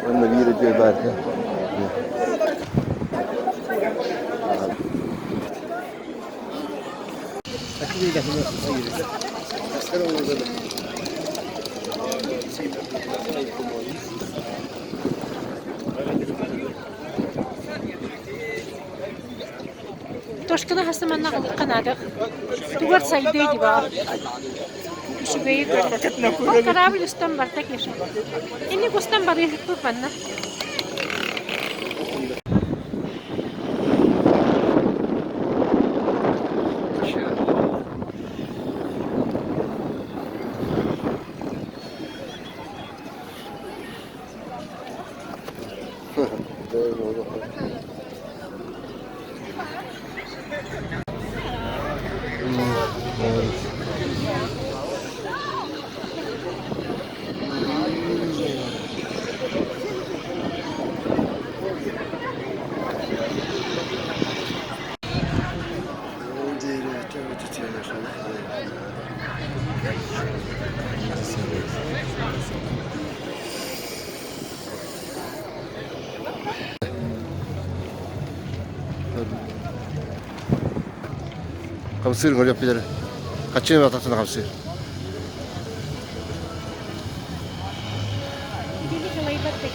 Onunla bir yere diyor belki. Toşkana hasıman nağlı kanadık. Duvar sayıdaydı var. Şu beyi gördük. O karabil üstten bardak yaşa. İnni kustan barı hıkkı bana. Kamsır gol yapıyorlar. Kaçını mı atarsın kamsır? Dili kalay bat peki.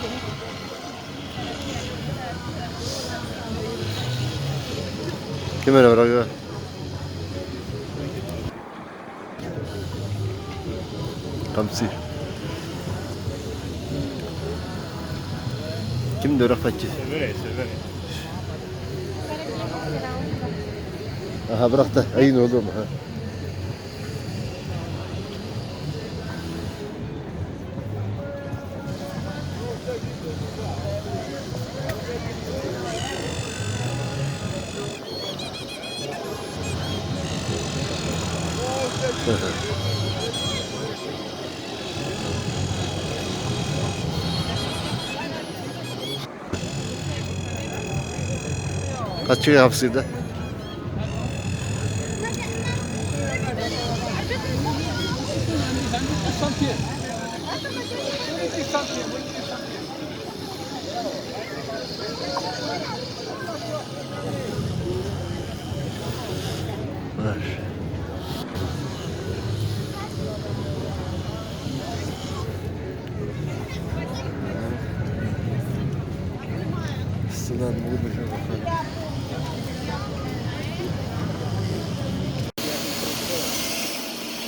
Kime ne bırakıyor? Kamsır. Kim de bırak fakir? Aha bırak da ayın oldu mu? Ha. Kaç çıkıyor hapsirde? Sılan vurmuş bakalım.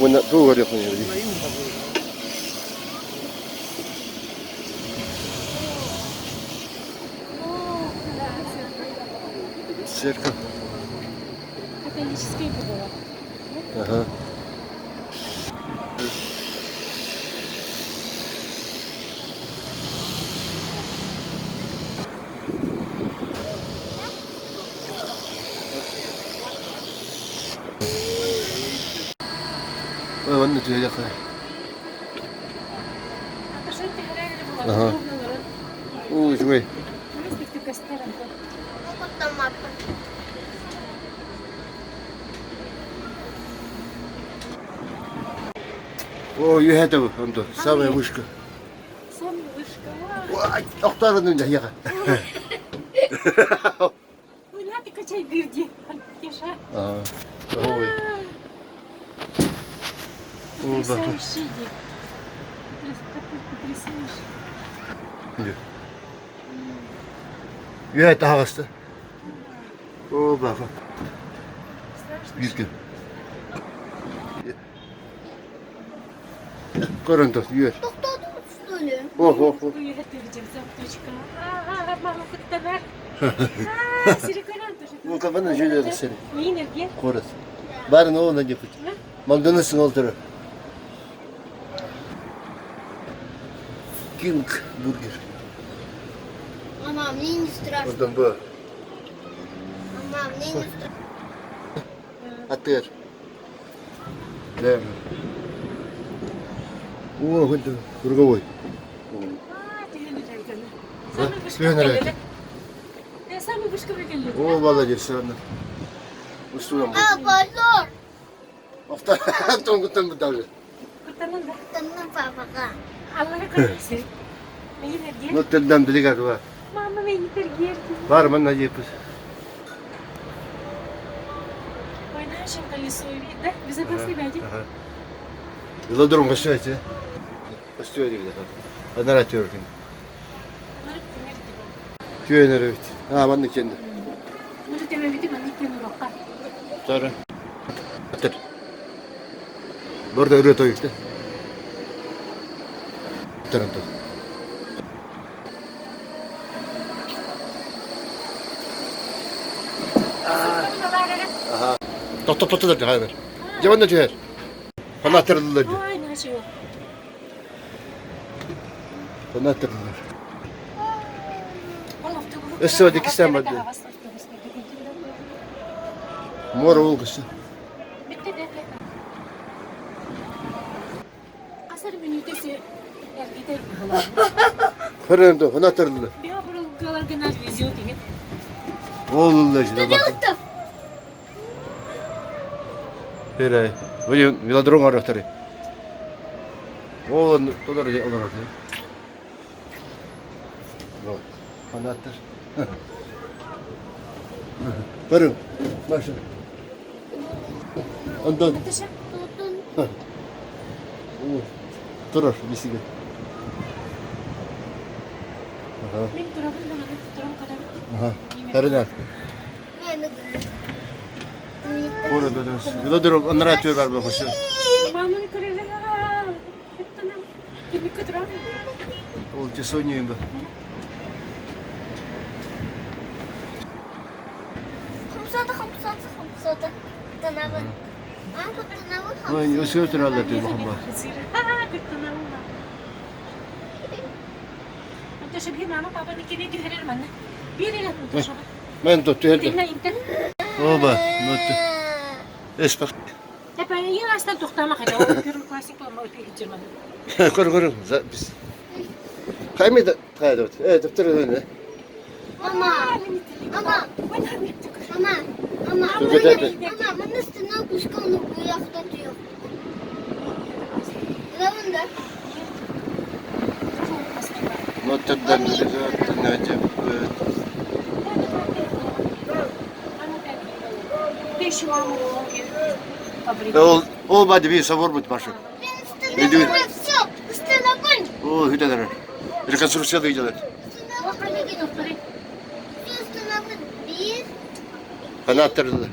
Bu ne? Bu var yapıyor. Serkan. Католический было. Aha. Onu diyor yakın. Aha. Uy, şurayı. О, это вот, он тут, самая вышка. Самая вышка. Ой, охтарın önce ya. Ой, надо качай бирди. Yaşa. Aa. Oy. Потрясающий дик. Потрясающий. Ya daha hasta. O bak. Bir gün. Görüntü, yürü. Oh, oh, oh. Uyuyatıcım zaptочка. Mama kutlar. Sirikalan тоже. Ну, кабана жили сери. Нина, где? Корос. Барın oğluna yapıp. McDonald's'ın oturuyor. King Burger. Мама, мне не страшно. Oradan bu. Мама, мне не страшно. Atır. Değil mi? Oo, hadi. Burgovoy. Ты не нравится. Да? Самая вышка Тебе нравится? выглядит. Я самая вышка выглядит. Oo, vallahi sana. Usulüm. Позор! Hafta tongutan bu davlı. Kurtarın da. Это на папа. Allah'a kahretsin. Neyin ergen? Notre-Dame de Ligar var. Mama neyin ergen? Var mı ne yapıyorsun? Oynar şimdi söyleyeyim de bize nasıl verecek? Yıla durum kaçıyor işte. Kaçıyor diyor bir defa. Ben aratıyor şimdi. Bunları dinler gibi. Güvenir evet. Ha ben de kendi. Bunu dememedim ben ilk günü bakar. Sonra. Atır. Burada üretiyor işte. Tarafta. Aha. Tot da hayır. Cevan da ciğer. Bana atırdılar. Ay ne şey yok. Bana atırdılar. Üstüne dikişten vardı. Mor olgusu. Bitti de. Asar minütesi gider bular. Fırında bana atırdılar. Bir buralar genel vizyon değil. Oğlum işte bak. Yoktu. Hele. Böyle velodrom var ortada. Oğlum dolar olur orada. Bak. Bana atır. Fırın. Başla. Ondan. Tutun. Durur bisiklet. Aha. Ben durabım bana duram kadar. Aha. Herine. Ben de Orada dönüyoruz. Velodrom onlara atıyor galiba koşu. Mamamın kırıldı. Hepten kimi kadar. Olca oynayayım ben. Hamsada. Tanavın. Anka tanavın Vay yaşıyor herhalde diyor bakın bak. انت شبيه ماما بابا اللي كده يهرر منا بيري لا تنتشر Ben tuttu her. دينا انت Oba. Not. Espak. تبع يا اصلا تختار كده بيرو كلاسيك ما قلت لك جرماني Kır. Biz. Kaymayı da kaydı. Evet, tıptır öyle. Mama. Mama. وين هربتك Mama. Mama. Çok önemli. Mama. Bunun üstüne kuşkanı bu yakta diyor. Lavında. Notre-Dame de Ligar. Ne acaba? ليش ماما O badi bir savur bit başı. Üstüne diyor? bırak. Sok. Üstüne koy. O hüdadır. Rekonstrüksiyon da iyiceler. Üstüne koy. Üstüne koy. Bir. Bana attırdılar.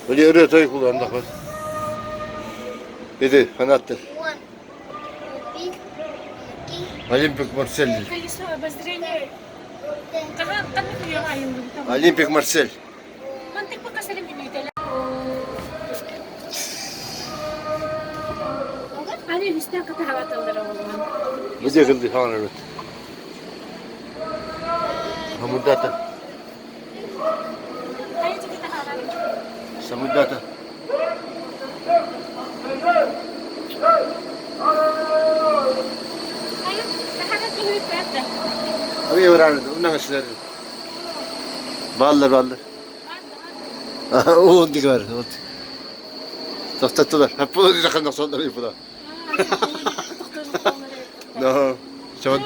Böyle üretiyor kullandık bak. Dedi, bana attır. Olimpik Marseille. كيسو بزريني كمان قلت يا عيون Olimpik Marseille. منطق بقى سلم من يدلا أنا هستان كتها وتلدر والله Bu da kıldı falan evet. Samudata. هاي تجي تها Samudata. أيوة تحدث به البلد Abi öğrendi. Ondan aşılar. Ballar. O dik var. Tahtattılar. Hep bu rakam sonları yapılar. No. Çabuk